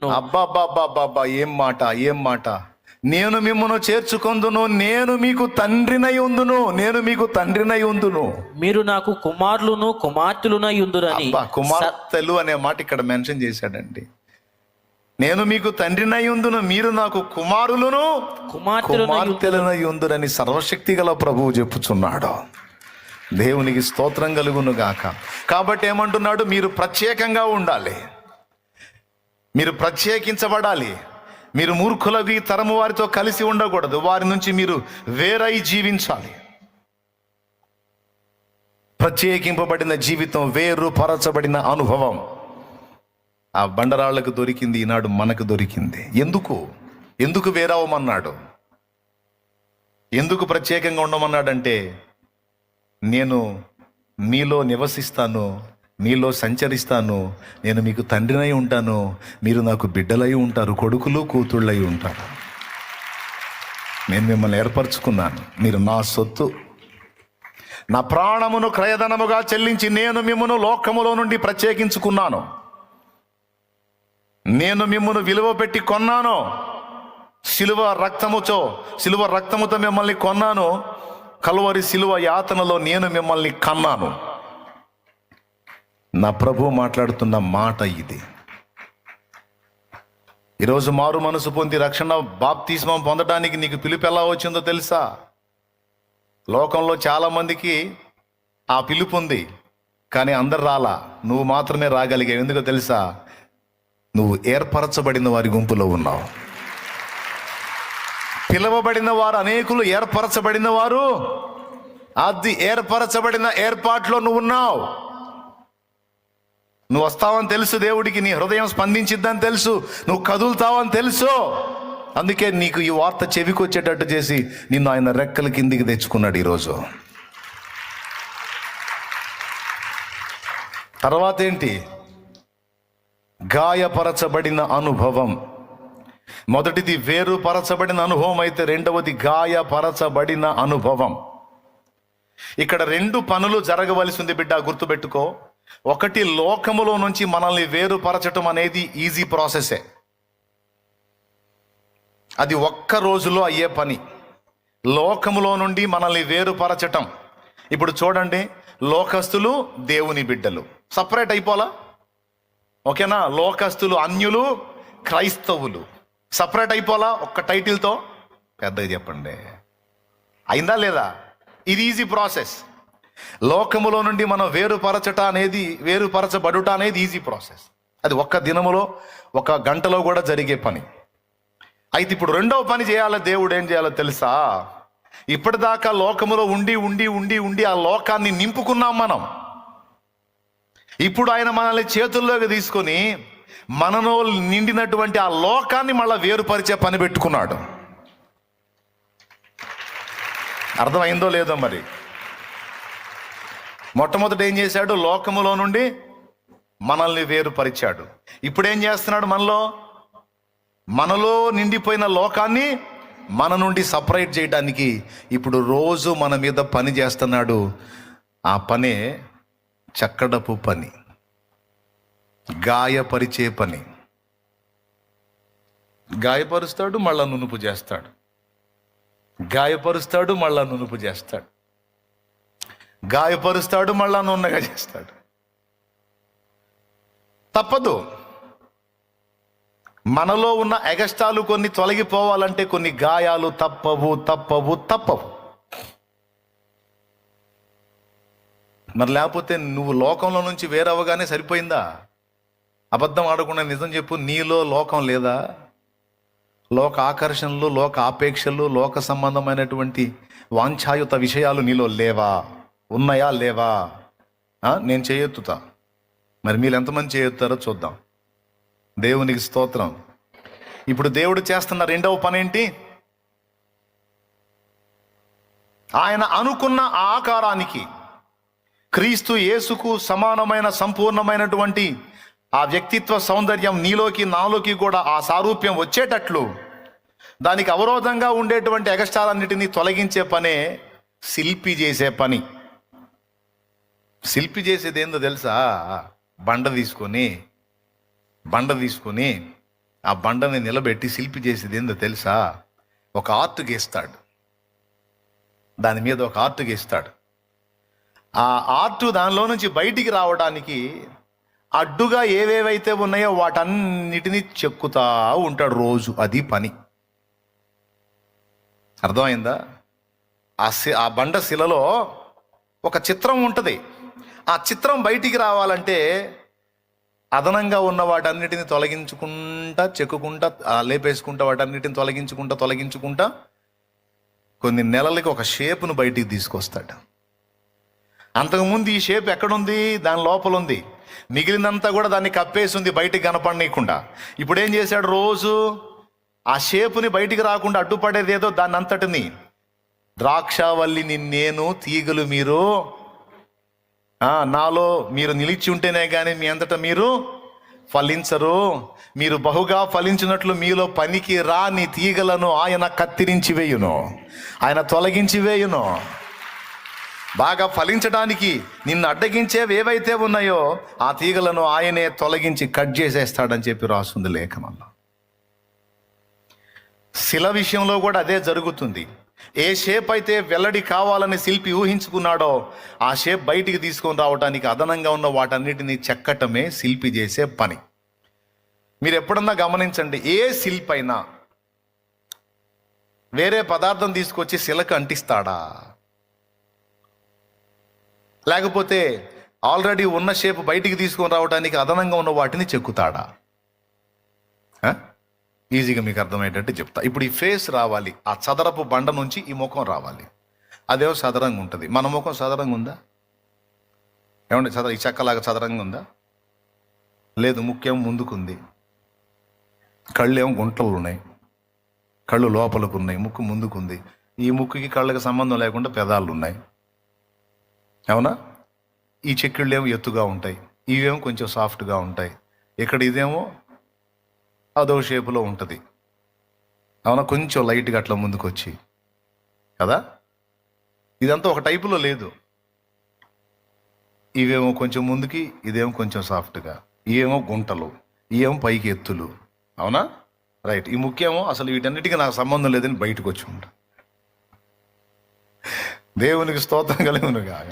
అబ్బాబ్బాబ్బాబ్బా, ఏం మాట, ఏం మాట! నేను మిమ్మను చేర్చుకొందును, నేను మీకు తండ్రినై ఉందును, నేను మీకు తండ్రినై ఉందును. మీరు నాకు కుమారులను కుమార్తెలునై ఉందురని. కుమార్తెలు అనే మాట ఇక్కడ మెన్షన్ చేశాడండి. నేను మీకు తండ్రినై ఉందును, మీరు నాకు కుమారులను కుమార్తెలనై ఉందురని సర్వశక్తి గల ప్రభువు చెప్పుచున్నాడు. దేవునికి స్తోత్రం కలుగును గాక. కాబట్టి ఏమంటున్నాడు? మీరు ప్రత్యేకంగా ఉండాలి, మీరు ప్రత్యేకించబడాలి. మీరు మూర్ఖులవి తరము వారితో కలిసి ఉండకూడదు, వారి నుంచి మీరు వేరై జీవించాలి. ప్రత్యేకింపబడిన జీవితం, వేరుపరచబడిన అనుభవం ఆ బండరాళ్లకు దొరికింది, ఈనాడు మనకు దొరికింది. ఎందుకు వేరవమన్నాడు? ఎందుకు ప్రత్యేకంగా ఉండమన్నాడంటే, నేను మీలో నివసిస్తాను, మీలో సంచరిస్తాను, నేను మీకు తండ్రినై ఉంటాను, మీరు నాకు బిడ్డలై ఉంటారు, కొడుకులు కూతుళ్ళై ఉంటారు. నేను మిమ్మల్ని ఏర్పరచుకున్నాను, మీరు నా సొత్తు. నా ప్రాణమును క్రయధనముగా చెల్లించి నేను మిమ్మను లోకములో నుండి ప్రత్యేకించుకున్నాను. నేను మిమ్మను విలువ పెట్టి కొన్నాను. సిలువ రక్తముతో మిమ్మల్ని కొన్నాను. కలువరి సిలువ యాతనలో నేను మిమ్మల్ని కన్నాను. నా ప్రభు మాట్లాడుతున్న మాట ఇది. ఈరోజు మారు మనసు పొంది రక్షణ బాప్తిస్మం పొందడానికి నీకు పిలుపు ఎలా వచ్చిందో తెలుసా? లోకంలో చాలామందికి ఆ పిలుపు ఉంది, కానీ అందరు రాలా, నువ్వు మాత్రమే రాగలిగావు. ఎందుకో తెలుసా? నువ్వు ఏర్పరచబడిన వారి గుంపులో ఉన్నావు. పిలవబడిన వారు అనేకులు, ఏర్పరచబడిన వారు, అది ఏర్పరచబడిన ఏర్పాట్లో నువ్వు ఉన్నావు. నువ్వు వస్తావని తెలుసు, దేవుడికి నీ హృదయం స్పందించిద్దని తెలుసు, నువ్వు కదులుతావని తెలుసు. అందుకే నీకు ఈ వార్త చెవికి వచ్చేటట్టు చేసి నిన్ను ఆయన రెక్కల కిందికి తెచ్చుకున్నాడు ఈరోజు. తర్వాత ఏంటి? గాయపరచబడిన అనుభవం. మొదటిది వేరుపరచబడిన అనుభవం అయితే, రెండవది గాయపరచబడిన అనుభవం. ఇక్కడ రెండు పనులు జరగవలసి ఉంది బిడ్డ, గుర్తుపెట్టుకో. ఒకటి, లోకములో నుంచి మనల్ని వేరుపరచటం అనేది ఈజీ ప్రాసెసే, అది ఒక్క రోజులో అయ్యే పని. లోకములో నుండి మనల్ని వేరుపరచటం. ఇప్పుడు చూడండి, లోకస్తులు, దేవుని బిడ్డలు సపరేట్ అయిపోలా, ఓకేనా? లోకస్తులు, అన్యులు, క్రైస్తవులు సపరేట్ అయిపోలా ఒక్క టైటిల్తో. పెద్దది చెప్పండి, అయిందా లేదా? ఇది ఈజీ ప్రాసెస్. లోకములో నుండి మనం వేరుపరచబడుట అనేది ఈజీ ప్రాసెస్. అది ఒక్క దినములో, ఒక గంటలో కూడా జరిగే పని. అయితే ఇప్పుడు రెండవ పని చేయాలి. దేవుడు ఏం చేయాలో తెలుసా? ఇప్పటిదాకా లోకములో ఉండి ఉండి ఉండి ఉండి ఆ లోకాన్ని నింపుకున్నాం మనం. ఇప్పుడు ఆయన మనల్ని చేతుల్లోకి తీసుకొని మనలో నిండినటువంటి ఆ లోకాన్ని మళ్ళీ వేరుపరిచే పని పెట్టుకున్నాడు. అర్థమైందో లేదో మరి? మొట్టమొదట ఏం చేశాడు? లోకములో నుండి మనల్ని వేరుపరిచాడు. ఇప్పుడు ఏం చేస్తున్నాడు? మనలో నిండిపోయిన లోకాన్ని మన నుండి సపరేట్ చేయడానికి ఇప్పుడు రోజు మన మీద పని చేస్తున్నాడు. ఆ పనే చక్కడపు పని, గాయపరిచే పని. గాయపరుస్తాడు, మళ్ళా నునుపు చేస్తాడు. గాయపరుస్తాడు, మళ్ళా నునుపు చేస్తాడు. గాయపరుస్తాడు, మళ్ళా నున్నగా చేస్తాడు. తప్పదు. మనలో ఉన్న ఎగస్టాలు కొన్ని తొలగిపోవాలంటే కొన్ని గాయాలు తప్పవు తప్పవు తప్పవు. మరి లేకపోతే నువ్వు లోకంలో నుంచి వేరవగానే సరిపోయిందా? అబద్ధం ఆడకుండా నిజం చెప్పు. నీలో లోకం లేదా? లోక ఆకర్షణలు, లోక ఆపేక్షలు, లోక సంబంధమైనటువంటి వాంఛాయుత విషయాలు నీలో లేవా? ఉన్నాయా లేవా? నేను చేయెత్తుతా. మరి మీరు ఎంతమంది చేయెత్తారో చూద్దాం. దేవునికి స్తోత్రం. ఇప్పుడు దేవుడు చేస్తున్న రెండవ పని ఏంటి? ఆయన అనుకున్న ఆకారానికి, క్రీస్తు యేసుకు సమానమైన సంపూర్ణమైనటువంటి ఆ వ్యక్తిత్వ సౌందర్యం నీలోకి నాలోకి కూడా ఆ సారూప్యం వచ్చేటట్లు దానికి అవరోధంగా ఉండేటువంటి ఎగస్టాలన్నిటినీ తొలగించే పనే శిల్పి చేసే పని. శిల్పి చేసేది ఏందో తెలుసా? బండ తీసుకొని ఆ బండని నిలబెట్టి శిల్పి చేసేది ఏందో తెలుసా? ఒక ఆర్ట్ గీస్తాడు, దాని మీద ఒక ఆర్ట్ గీస్తాడు. ఆ ఆర్ట్ దానిలో నుంచి బయటికి రావడానికి అడ్డుగా ఏవేవైతే ఉన్నాయో వాటన్నిటినీ చెక్కుతా ఉంటాడు రోజు. అది పని. అర్థమైందా? ఆ బండ శిలలో ఒక చిత్రం ఉంటుంది. ఆ చిత్రం బయటికి రావాలంటే అదనంగా ఉన్న వాటన్నిటిని తొలగించుకుంటా, చెక్కుకుంటా, లేపేసుకుంటా, వాటన్నిటిని తొలగించుకుంటా కొన్ని నెలలకి ఒక షేపును బయటికి తీసుకొస్తాడు. అంతకుముందు ఈ షేప్ ఎక్కడుంది? దాని లోపల ఉంది. మిగిలినంతా కూడా దాన్ని కప్పేసి ఉంది, బయటికి కనపడనీయకుండా. ఇప్పుడు ఏం చేశాడు? రోజు ఆ షేపుని బయటికి రాకుండా అడ్డుపడేదేదో దాన్ని అంతటిని, ద్రాక్షావల్లిని నేను, తీగలు మీరు, నాలో మీరు నిలిచి ఉంటేనే కానీ మీ అంతటా మీరు ఫలించరు. మీరు బహుగా ఫలించినట్లు మీలో పనికి రాని తీగలను ఆయన కత్తిరించి వేయును, ఆయన తొలగించి వేయును. బాగా ఫలించడానికి నిన్ను అడ్డగించేవి ఏవైతే ఉన్నాయో ఆ తీగలను ఆయనే తొలగించి కట్ చేసేస్తాడని చెప్పి రాస్తుంది లేఖనంలో. శిల విషయంలో కూడా అదే జరుగుతుంది. ఏ షేప్ అయితే వెల్లడి కావాలని శిల్పి ఊహించుకున్నాడో ఆ షేప్ బయటికి తీసుకొని రావడానికి అదనంగా ఉన్న వాటన్నిటిని చెక్కటమే శిల్పి చేసే పని. మీరు ఎప్పుడన్నా గమనించండి, ఏ శిల్పి అయినా వేరే పదార్థం తీసుకొచ్చి శిలకు అంటిస్తాడా? లేకపోతే ఆల్రెడీ ఉన్న షేప్ బయటికి తీసుకొని రావడానికి అదనంగా ఉన్న వాటిని చెక్కుతాడా? ఈజీగా మీకు అర్థమయ్యేటట్టు చెప్తా. ఇప్పుడు ఈ ఫేస్ రావాలి, ఆ చదరపు బండ నుంచి ఈ ముఖం రావాలి. అదేమో చదరంగా ఉంటుంది. మన ముఖం చదరంగా ఉందా? ఏమంటే ఈ చెక్కలాగా చదరంగా ఉందా? లేదు. ముఖ్యం ముందుకుంది, కళ్ళు ఏమో గుంటలు ఉన్నాయి, కళ్ళు లోపలకు ఉన్నాయి, ముక్కు ముందుకుంది. ఈ ముక్కుకి కళ్ళకి సంబంధం లేకుండా పెదాలు ఉన్నాయి, అవునా? ఈ చెక్కిళ్ళు ఏమో ఎత్తుగా ఉంటాయి, ఇవేమో కొంచెం సాఫ్ట్గా ఉంటాయి. ఇక్కడ ఇదేమో అదో షేపులో ఉంటుంది, అవునా? కొంచెం లైట్గా అట్లా ముందుకు వచ్చి కదా. ఇదంతా ఒక టైపులో లేదు. ఇవేమో కొంచెం ముందుకి, ఇదేమో కొంచెం సాఫ్ట్గా, ఇవేమో గుంటలు, ఇవేమో పైకి ఎత్తులు, అవునా? రైట్. ఈ ముఖ్యమో అసలు వీటన్నిటికీ నాకు సంబంధం లేదని బయటకు వచ్చి ఉంటా. దేవునికి స్తోత్రం కలుగును గాక.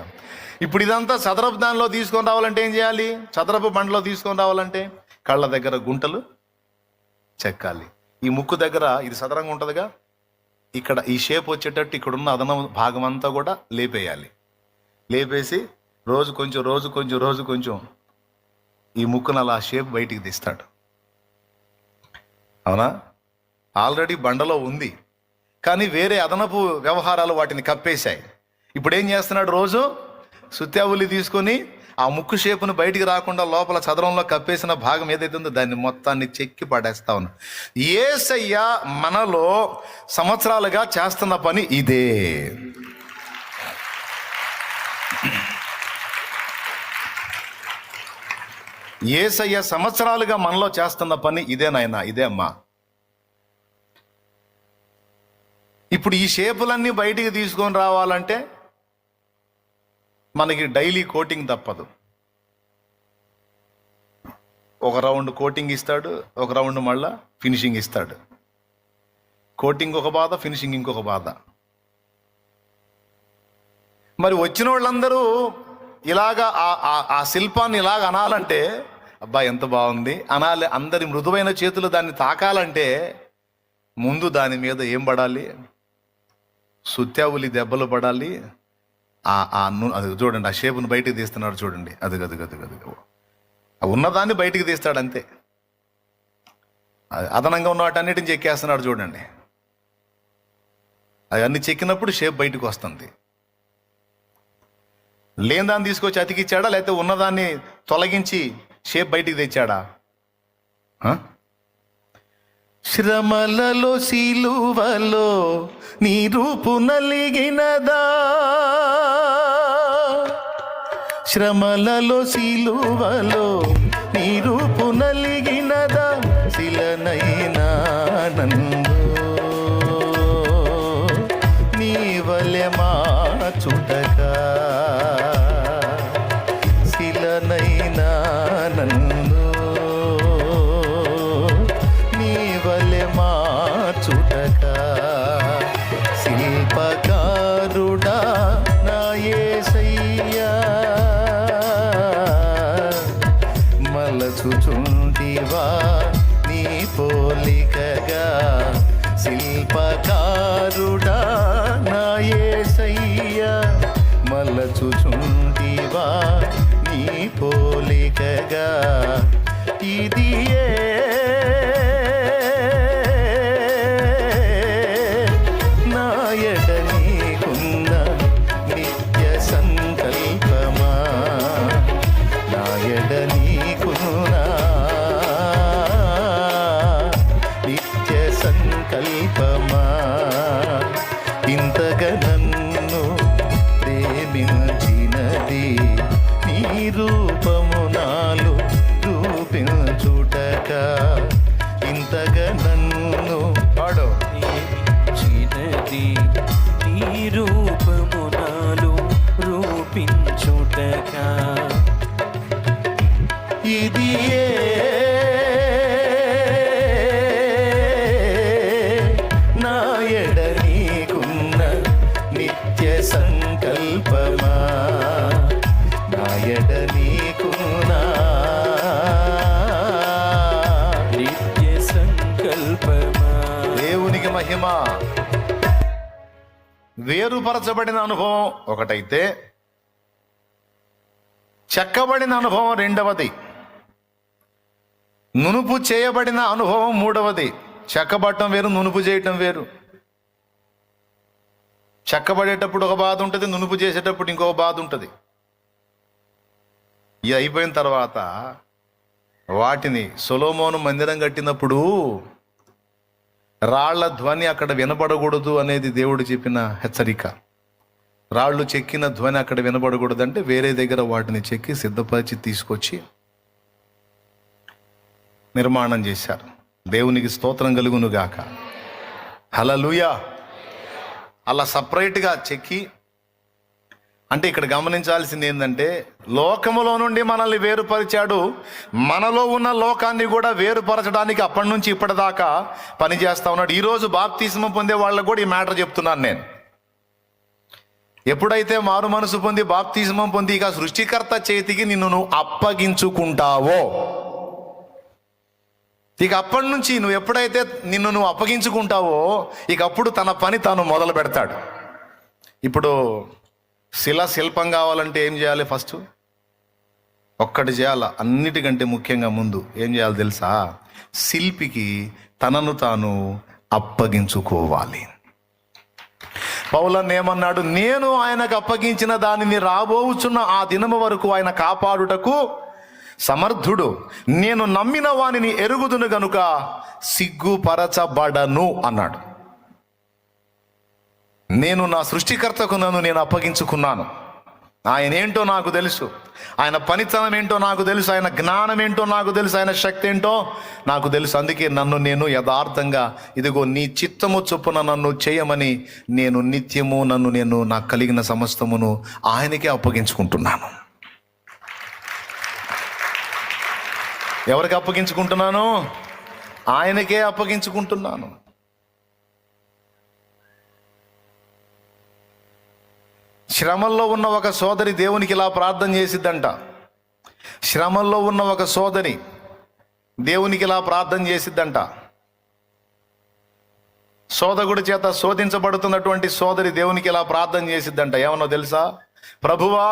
ఇప్పుడు ఇదంతా చదరపు దానిలో తీసుకొని రావాలంటే ఏం చేయాలి? చదరపు బండలో తీసుకొని రావాలంటే కళ్ళ దగ్గర గుంటలు చెక్కాలి. ఈ ముక్కు దగ్గర ఇది చదరంగా ఉంటుందిగా, ఇక్కడ ఈ షేప్ వచ్చేటట్టు ఇక్కడున్న అదనం భాగం అంతా కూడా లేపేయాలి. లేపేసి రోజు కొంచెం ఈ ముక్కును అలా షేప్ బయటికి తీస్తాడు, అవునా? ఆల్రెడీ బండలో ఉంది, కానీ వేరే అదనపు వ్యవహారాలు వాటిని కప్పేశాయి. ఇప్పుడు ఏం చేస్తున్నాడు? రోజు సుత్యావులి తీసుకొని ఆ ముక్కు షేపును బయటికి రాకుండా లోపల చదరంలో కప్పేసిన భాగం ఏదైతే ఉందో దాన్ని మొత్తాన్ని చెక్కి పడేస్తా ఉన్నా. యేసయ్య మనలో సంవత్సరాలుగా చేస్తున్న పని ఇదే. యేసయ్య సంవత్సరాలుగా మనలో చేస్తున్న పని ఇదే నాయనా, ఇదే అమ్మా. ఇప్పుడు ఈ షేపులన్నీ బయటికి తీసుకొని రావాలంటే మనకి డైలీ కోటింగ్ తప్పదు. ఒక రౌండ్ కోటింగ్ ఇస్తాడు, ఒక రౌండ్ మళ్ళా ఫినిషింగ్ ఇస్తాడు. కోటింగ్ ఒక బాధ, ఫినిషింగ్ ఇంకొక బాధ. మరి వచ్చిన వాళ్ళందరూ ఇలాగా ఆ శిల్పాన్ని ఇలాగ అనాలంటే, అబ్బా ఎంత బాగుంది అనాలి. అందరి మృదువైన చేతులు దాన్ని తాకాలంటే ముందు దాని మీద ఏం పడాలి? సుత్యావులి దెబ్బలు పడాలి. అది చూడండి, ఆ షేపును బయటికి తీస్తున్నాడు చూడండి. అది ఉన్నదాన్ని బయటికి తీస్తాడు అంతే. అదనంగా ఉన్న వాటన్నిటిని చెక్కేస్తున్నాడు చూడండి. అవన్నీ చెక్కినప్పుడు షేప్ బయటకు వస్తుంది. లేని దాన్ని తీసుకొచ్చి అతికిచ్చాడా, లేకపోతే ఉన్నదాన్ని తొలగించి షేప్ బయటికి తెచ్చాడా? శ్రమలలో సిలువలో నీ రూపు నలిగినదా, శ్రమలలో సిలువలో నీ రూపు నలిగినదా, శిలనైనా నందు నీ వలె మార్చుటగా, శిలనైనా నందు నీ పోలికగా శిల్పకారుడా నా యేసయ్యా మలచుచుంటివా నీ పోలికగా ఇది నాయడ నీకున్న నిత్య సంకల్పమా నాయడ నీకున్న నిత్య సంకల్పమా ఇంతగా నన్ను ప్రేమించినది నీ రూపము నాలో చూపించుటక ఇంతగా నన్ను పాడు చిన్నది నీ రూపము నాలో రూపించుటకా ఇది నాయడ నీకున్న నిత్య సంకల్పమా నాయడ నీకున్న నిత్య సంకల్పమా. దేవునికి మహిమ. వేరుపరచబడిన అనుభవం ఒకటైతే చెక్కబడిన అనుభవం రెండవది, నునుపు చేయబడిన అనుభవం మూడవది. చెక్కబడటం వేరు, నునుపు చేయటం వేరు. చెక్కబడేటప్పుడు ఒక బాధ ఉంటుంది, నునుపు చేసేటప్పుడు ఇంకొక బాధ ఉంటుంది. ఇది అయిపోయిన తర్వాత వాటిని సొలొమోను మందిరం కట్టినప్పుడు రాళ్ల ధ్వని అక్కడ వినబడకూడదు అనేది దేవుడు చెప్పిన హెచ్చరిక. రాళ్ళు చెక్కిన ధ్వని అక్కడ వినబడకూడదు అంటే వేరే దగ్గర వాటిని చెక్కి సిద్ధపరిచి తీసుకొచ్చి నిర్మాణం చేశారు. దేవునికి స్తోత్రం కలుగును గాక. హల్లెలూయా. అలా సపరేట్గా చెక్కి, అంటే ఇక్కడ గమనించాల్సింది ఏంటంటే లోకములో నుండి మనల్ని వేరుపరిచాడు, మనలో ఉన్న లోకాన్ని కూడా వేరుపరచడానికి అప్పటి నుంచి ఇప్పటిదాకా పనిచేస్తా ఉన్నాడు. ఈరోజు బాప్తిస్మం పొందే వాళ్ళకు కూడా ఈ మ్యాటర్ చెప్తున్నాను నేను. ఎప్పుడైతే మారు మనసు పొంది బాప్తిస్మం పొంది ఇక సృష్టికర్త చేతికి నిన్ను నువ్వు అప్పగించుకుంటావో, ఇక అప్పటి నుంచి నువ్వు ఎప్పుడైతే నిన్ను నువ్వు అప్పగించుకుంటావో ఇక అప్పుడు తన పని తాను మొదలు పెడతాడు. ఇప్పుడు శిల్పం కావాలంటే ఏం చేయాలి? ఫస్ట్ ఒక్కటి చేయాలి, అన్నిటికంటే ముఖ్యంగా ముందు ఏం చేయాలి తెలుసా? శిల్పికి తనను తాను అప్పగించుకోవాలి. పౌలన్ ఏమన్నాడు? నేను ఆయనకు అప్పగించిన దానిని రాబోచున్న ఆ దినము వరకు ఆయన కాపాడుటకు సమర్థుడు, నేను నమ్మిన వానిని ఎరుగుదును గనుక సిగ్గుపరచబడను అన్నాడు. నేను నా సృష్టికర్తకు నన్ను నేను అప్పగించుకున్నాను. ఆయన ఏంటో నాకు తెలుసు, ఆయన పనితనం ఏంటో నాకు తెలుసు, ఆయన జ్ఞానం ఏంటో నాకు తెలుసు, ఆయన శక్తి ఏంటో నాకు తెలుసు. అందుకే నన్ను నేను యథార్థంగా ఇదిగో నీ చిత్తము చొప్పున నన్ను చేయమని నేను నిత్యము నన్ను నేను నాకు కలిగిన సమస్తమును ఆయనకే అప్పగించుకుంటున్నాను. ఎవరికి అప్పగించుకుంటున్నాను? ఆయనకే అప్పగించుకుంటున్నాను. శ్రమల్లో ఉన్న ఒక సోదరి దేవునికి ఇలా ప్రార్థన చేసిద్దంట. శ్రమల్లో ఉన్న ఒక సోదరి దేవునికి ఇలా ప్రార్థన చేసిద్దంట. సోదరుడి చేత శోధించబడుతున్నటువంటి సోదరి దేవునికి ఇలా ప్రార్థన చేసిద్దంట. ఏమన్నా తెలుసా? ప్రభువా,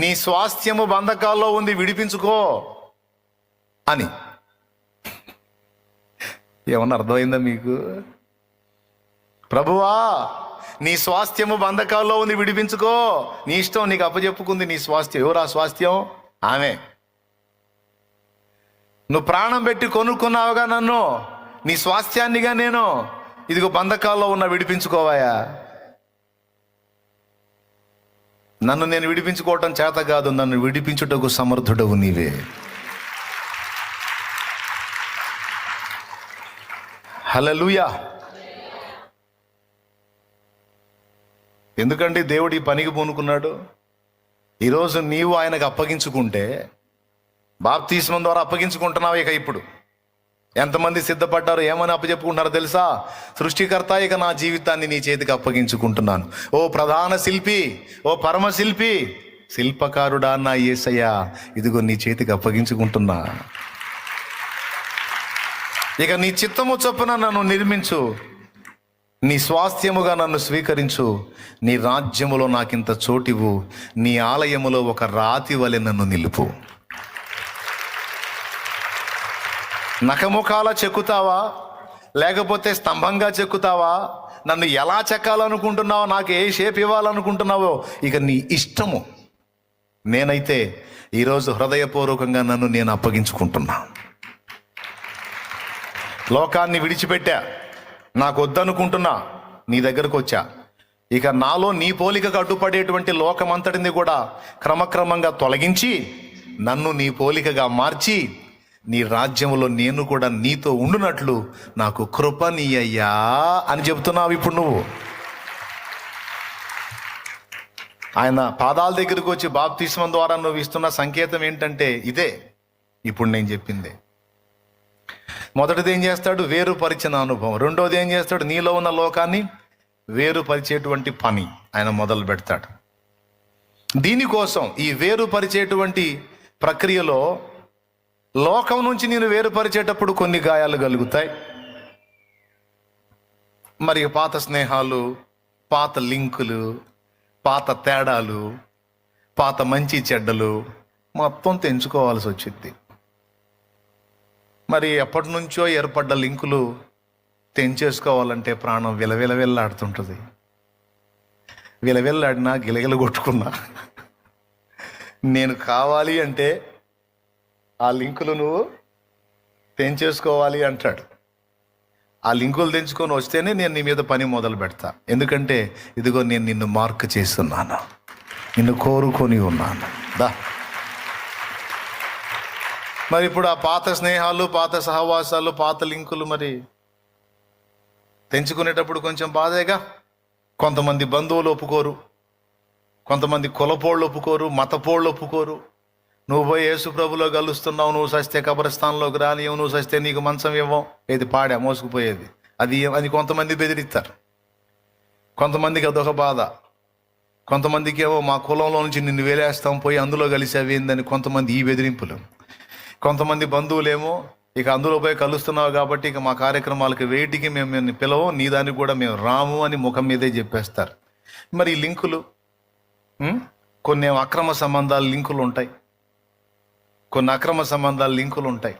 నీ స్వాస్థ్యము బంధకాల్లో ఉంది, విడిపించుకో అని. ఏమన్నా అర్థమైందా మీకు? ప్రభువా, నీ స్వాస్థ్యము బంధకాల్లో ఉంది, విడిపించుకో. నీ ఇష్టం, నీకు అప్పచెప్పుకుంది నీ స్వాస్థ్యం. ఎవరు ఆ స్వాస్థ్యం? ఆమె. నువ్వు ప్రాణం పెట్టి కొనుక్కున్నావుగా నన్ను, నీ స్వాస్థ్యాన్నిగా నేను ఇదిగో బంధకాల్లో ఉన్న, విడిపించుకోవాయా. నన్ను నేను విడిపించుకోవటం చేత కాదు, నన్ను విడిపించుటకు సమర్థుడవు నీవే. హల్లెలూయా. ఎందుకంటే దేవుడు ఈ పనికి పూనుకున్నాడు. ఈరోజు నీవు ఆయనకు అప్పగించుకుంటే, బాప్తిస్మం ద్వారా అప్పగించుకుంటున్నావు. ఇక ఇప్పుడు ఎంతమంది సిద్ధపడ్డారు, ఏమని అప్పచెప్పుకుంటున్నారో తెలుసా? సృష్టికర్త, ఇక నా జీవితాన్ని నీ చేతికి అప్పగించుకుంటున్నాను. ఓ ప్రధాన శిల్పి, ఓ పరమ శిల్పి, శిల్పకారుడా నా యేసయ్యా, ఇదిగో నీ చేతికి అప్పగించుకుంటున్నా. ఇక నీ చిత్తము చొప్పున నన్ను నిర్మించు, నీ స్వాస్థ్యముగా నన్ను స్వీకరించు, నీ రాజ్యములో నాకింత చోటివు, నీ ఆలయములో ఒక రాతి వలె నన్ను నిలుపు. నఖముఖాల చెక్కుతావా, లేకపోతే స్తంభంగా చెక్కుతావా, నన్ను ఎలా చెక్కాలనుకుంటున్నావో, నాకు ఏ షేప్ ఇవ్వాలనుకుంటున్నావో ఇక నీ ఇష్టము. నేనైతే ఈరోజు హృదయపూర్వకంగా నన్ను నేను అప్పగించుకుంటున్నా. లోకాన్ని విడిచిపెట్టా, నాకు వద్దనుకుంటున్నా, నీ దగ్గరకు వచ్చా. ఇక నాలో నీ పోలికకు అడ్డుపడేటువంటి లోకమంతటిని కూడా క్రమక్రమంగా తొలగించి నన్ను నీ పోలికగా మార్చి నీ రాజ్యములో నేను కూడా నీతో ఉండునట్లు నాకు కృప నీయ్యా అని చెబుతున్నావు ఇప్పుడు నువ్వు. ఆయన పాదాల దగ్గరకు వచ్చి బాప్తిస్మం ద్వారా నువ్వు ఇస్తున్న సంకేతం ఏంటంటే ఇదే ఇప్పుడు నేను చెప్పిందే. మొదటిది ఏం చేస్తాడు? వేరుపరిచిన అనుభవం. రెండోది ఏం చేస్తాడు? నీలో ఉన్న లోకాన్ని వేరుపరిచేటువంటి పని ఆయన మొదలు పెడతాడు. దీనికోసం ఈ వేరుపరిచేటువంటి ప్రక్రియలో లోకం నుంచి నేను వేరుపరిచేటప్పుడు కొన్ని గాయాలు కలుగుతాయి. మరి పాత స్నేహాలు, పాత లింకులు, పాత తేడాలు, పాత మంచి చెడ్డలు మొత్తం తెంచుకోవాల్సి వచ్చింది. మరి ఎప్పటి నుంచో ఏర్పడ్డ లింకులు తెంచేసుకోవాలంటే ప్రాణం విలవిలవిల్లాడుతుంటుంది. విలవిల్లాడినా గిలగిల కొట్టుకున్నా నేను కావాలి అంటే ఆ లింకులు నువ్వు తెంచేసుకోవాలి అంటాడు. ఆ లింకులు తెంచుకొని వస్తేనే నేను నీ మీద పని మొదలు పెడతా. ఎందుకంటే ఇదిగో నేను నిన్ను మార్క్ చేస్తున్నాను, నిన్ను కోరుకొని ఉన్నాను. దా. మరి ఇప్పుడు ఆ పాత స్నేహాలు, పాత సహవాసాలు, పాత లింకులు మరి తెంచుకునేటప్పుడు కొంచెం బాధేగా. కొంతమంది బంధువులు ఒప్పుకోరు, కొంతమంది కులపోళ్ళు ఒప్పుకోరు, మతపోళ్ళు ఒప్పుకోరు. నువ్వు పోయి యేసు ప్రభులో కలుస్తున్నావు, నువ్వు సస్తే కబరస్థానంలోకి రానివ్వు, నువ్వు సస్తే నీకు మంచం ఇవ్వం, ఏది పాడా మోసుకుపోయేది అది కొంతమంది బెదిరిస్తారు. కొంతమందికి అదొక బాధ. కొంతమందికి ఏమో మా కులంలో నుంచి నిన్ను వేలేస్తాం, పోయి అందులో కలిసేవి ఏందని కొంతమంది ఈ బెదిరింపులు. కొంతమంది బంధువులేమో ఇక అందులో పోయి కలుస్తున్నావు కాబట్టి ఇక మా కార్యక్రమాలకు వేటికి మేము పిలవం, నీ దానికి కూడా మేము రాము అని ముఖం మీదే చెప్పేస్తారు. మరి ఈ లింకులు, కొన్ని అక్రమ సంబంధాల లింకులు ఉంటాయి, కొన్ని అక్రమ సంబంధాల లింకులు ఉంటాయి.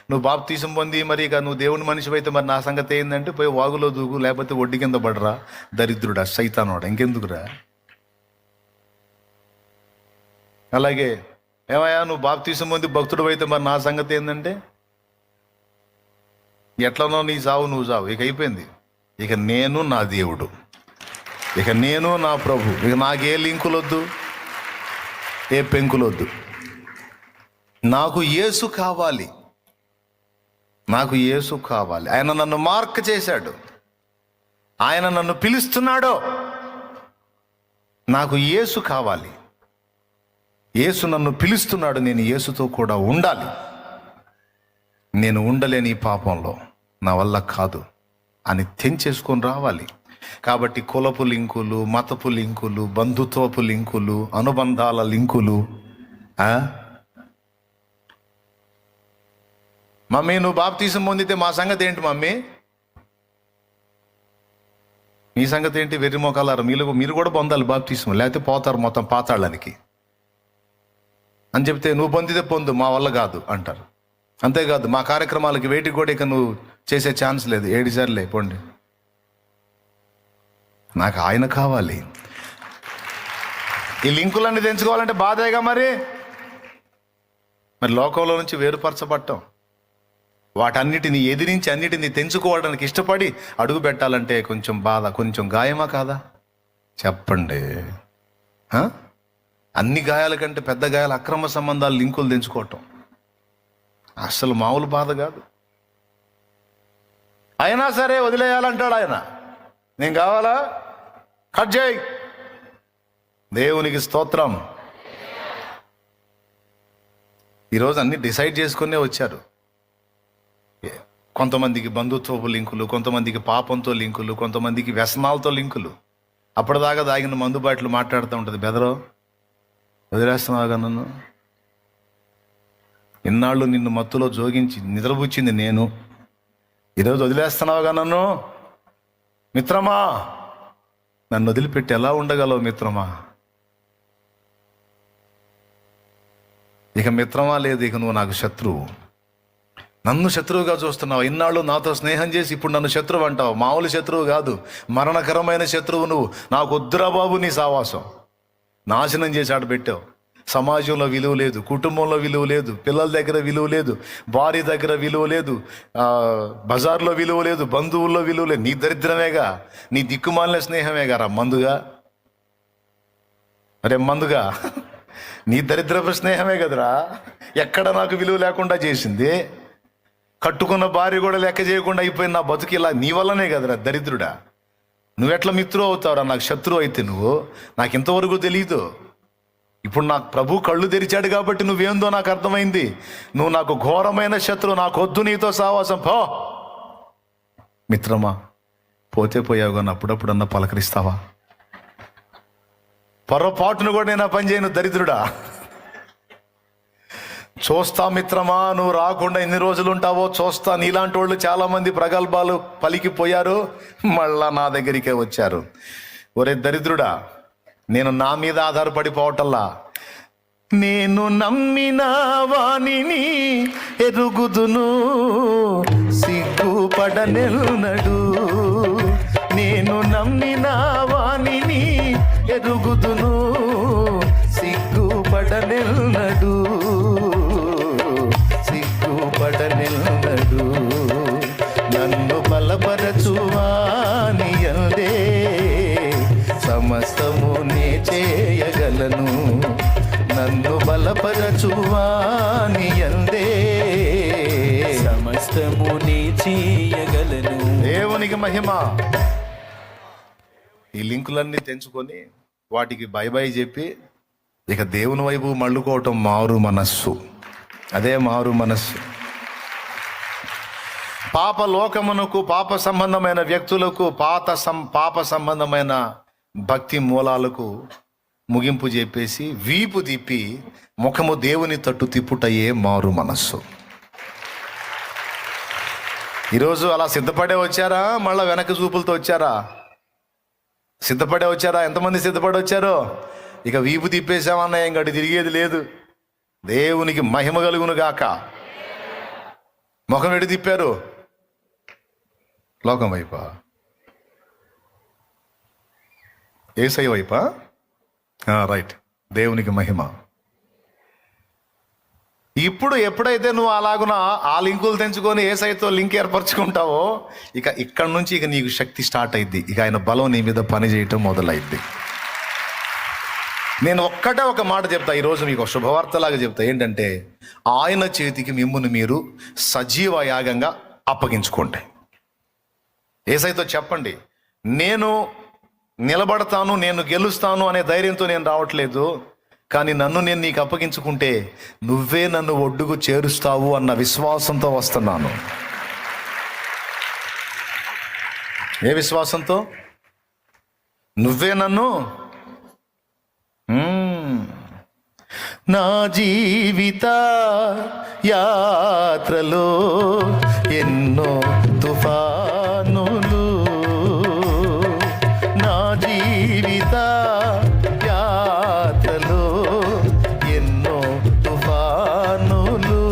నువ్వు బాప్తీసం పొంది మరి ఇక నువ్వు దేవుని మనిషి అయితే మరి నా సంగతి ఏంటంటే పోయి వాగులో దూకు, లేకపోతే ఒడ్డు కింద పడరా, దరిద్రుడా, సైతానోడా, ఇంకెందుకురా. అలాగే ఏమయ్యా నువ్వు బాప్తీసం పొంది భక్తుడు అయితే మరి నా సంగతి ఏంటంటే ఎట్లనో నీ సావు నువ్వు సావు, ఇక అయిపోయింది. ఇక నేను నా దేవుడు, ఇక నేను నా ప్రభు, ఇక నాకే లింకులొద్దు, ఏ పెంకులొద్దు. నాకు యేసు కావాలి, నాకు యేసు కావాలి. ఆయన నన్ను మార్క్ చేశాడు, ఆయన నన్ను పిలుస్తున్నాడో, నాకు యేసు కావాలి. యేసు నన్ను పిలుస్తున్నాడు, నేను యేసుతో కూడా ఉండాలి. నేను ఉండలేని పాపంలో, నా వల్ల కాదు అని తెంచేసుకొని రావాలి. కాబట్టి కులపు లింకులు, మతపు లింకులు, బంధుత్వపు లింకులు, అనుబంధాల లింకులు. మమ్మీ నువ్వు బాప్తీసం పొందితే మా సంగతి ఏంటి మమ్మీ, మీ సంగతి ఏంటి, వెర్రి మోకాలారు, మీరు కూడా పొందాలి బాప్తీసం, లేకపోతే పోతారు మొత్తం పాతాళానికి అని చెప్తే నువ్వు పొందితే పొందు, మా వల్ల కాదు అంటారు. అంతేకాదు మా కార్యక్రమాలకి వేటికి కూడా ఇక నువ్వు చేసే ఛాన్స్ లేదు, 7 సార్లే పోండి. నాకు ఆయన కావాలి. ఈ లింకులన్నీ తెంచుకోవాలంటే బాధేగా. మరి లోకంలో నుంచి వేరుపరచబడటం, వాటన్నిటిని ఎదిరించి అన్నిటిని తెంచుకోవడానికి ఇష్టపడి అడుగు పెట్టాలంటే కొంచెం బాధ, కొంచెం గాయమా కాదా చెప్పండి. అన్ని గాయాల కంటే పెద్ద గాయాలు అక్రమ సంబంధాలు, లింకులు తెంచుకోవటం అసలు మామూలు బాధ కాదు. అయినా సరే వదిలేయాలంటాడు ఆయన. నేను కావాలా, కట్ చేయి. దేవునికి స్తోత్రం. ఈరోజు అన్ని డిసైడ్ చేసుకునే వచ్చారు. కొంతమందికి బంధుత్వపు లింకులు, కొంతమందికి పాపంతో లింకులు, కొంతమందికి వ్యసనాలతో లింకులు. అప్పటిదాకా దాగిన మందుబాట్లు మాట్లాడుతూ ఉంటుంది, బెదరో వదిలేస్తున్నావుగా నన్ను, ఇన్నాళ్ళు నిన్ను మత్తులో జోగించి నిద్రపుచ్చింది నేను, ఈరోజు వదిలేస్తున్నావుగా నన్ను. మిత్రమా, నన్ను వదిలిపెట్టి ఎలా ఉండగలవు మిత్రమా? ఇక మిత్రమా లేదు, ఇక నువ్వు నాకు శత్రువు. నన్ను శత్రువుగా చూస్తున్నావు. ఇన్నాళ్ళు నాతో స్నేహం చేసి ఇప్పుడు నన్ను శత్రువు అంటావు. మామూలు శత్రువు కాదు, మరణకరమైన శత్రువు నువ్వు. నాకు వద్దురా బాబు నీ సావాసం. నాశనం చేసి ఆడ పెట్టావు. సమాజంలో విలువ లేదు, కుటుంబంలో విలువ లేదు, పిల్లల దగ్గర విలువ లేదు, భార్య దగ్గర విలువ లేదు, బజార్లో విలువ లేదు, బంధువుల్లో విలువ లేదు. నీ దరిద్రమేగా, నీ దిక్కుమాలిన స్నేహమేగా రా మందుగా. అరే మందుగా, నీ దరిద్రపు స్నేహమే కదరా ఎక్కడ నాకు విలువ లేకుండా చేసింది. కట్టుకున్న భార్య కూడా లెక్క చేయకుండా అయిపోయింది నా బతుకు. ఇలా నీ వల్లనే కదరా దరిద్రుడా. నువ్వెట్లా మిత్రువు అవుతావురా నాకు శత్రువు అయితే? నువ్వు నాకు ఇంతవరకు తెలియదు. ఇప్పుడు నాకు ప్రభు కళ్ళు తెరిచాడు కాబట్టి నువ్వేందో నాకు అర్థమైంది. నువ్వు నాకు ఘోరమైన శత్రువు. నాకు వద్దు నీతో సావాసం, పో. మిత్రమా, పోతే పోయావు కానీ అప్పుడప్పుడన్నా పలకరిస్తావా? పొరపాటును కూడా నేను ఆ పని చేయను దరిద్రుడా. చూస్తా మిత్రమా, నువ్వు రాకుండా ఎన్ని రోజులు ఉంటావో చూస్తా. నీలాంటి వాళ్ళు చాలా మంది ప్రగల్భాలు పలికిపోయారు, మళ్ళా నా దగ్గరికే వచ్చారు. ఒరే దరిద్రుడా, నేను నా మీద ఆధారపడిపోవటల్లా. నేను నమ్మిన వానిని ఎరుగుదును, సిగ్గుపడనెన్నడు. నేను నమ్మిన వానిని ఎరుగుదును, సిగ్గుపడనెన్నడు, సిగ్గుపడనెన్నడు. నన్ను బలపరచువాని యందే సమస్తము నే చేయగలను. నన్ను బలపరచువాని యందే సమస్తము నీ చేయగలను. దేవునికి మహిమ. ఈ లింకులన్నీ తెంచుకొని వాటికి బై బై చెప్పి ఇక దేవుని వైపు మళ్ళుకోవటం మారు మనస్సు. అదే మారు మనస్సు. పాప లోకమునకు, పాప సంబంధమైన వ్యక్తులకు, పాప సంబంధమైన భక్తి మూలాలకు ముగింపు చెప్పేసి వీపు తిప్పి ముఖము దేవుని తట్టు తిప్పుటయే మారు మనస్సు. ఈరోజు అలా సిద్ధపడే వచ్చారా? మళ్ళా వెనక చూపులతో వచ్చారా? సిద్ధపడే వచ్చారా? ఎంతమంది సిద్ధపడి వచ్చారో? ఇక వీపు తిప్పేశామన్నా ఏం గడి తిరిగేది లేదు. దేవునికి మహిమ కలుగును గాక. ముఖం ఎటు తిప్పారు? లోకం వైపా? యేసయ్య వైపా? రైట్. దేవునికి మహిమ. ఇప్పుడు ఎప్పుడైతే నువ్వు అలాగున ఆ లింకులు తెంచుకొని యేసయ్యతో లింక్ ఏర్పరచుకుంటావో ఇక ఇక్కడ నుంచి ఇక నీకు శక్తి స్టార్ట్ అయింది. ఇక ఆయన బలం నీ మీద పని చేయటం మొదలైద్ది. నేను ఒక్కటే ఒక మాట చెప్తా ఈరోజు, మీకు శుభవార్తలాగా చెప్తా. ఏంటంటే, ఆయన చేతికి మిమ్మును మీరు సజీవ యాగంగా అప్పగించుకోండి. యేసయ్యతో చెప్పండి, నేను నిలబడతాను, నేను గెలుస్తాను అనే ధైర్యంతో నేను రావట్లేదు, కానీ నన్ను నేను నీకు అప్పగించుకుంటే నువ్వే నన్ను ఒడ్డుకు చేరుస్తావు అన్న విశ్వాసంతో వస్తున్నాను. ఏ విశ్వాసంతో? నువ్వే నన్ను నా జీవిత యాత్రలో ఎన్నో తుఫానులు, నా జీవిత యాత్రలో ఎన్నో తుఫానులు,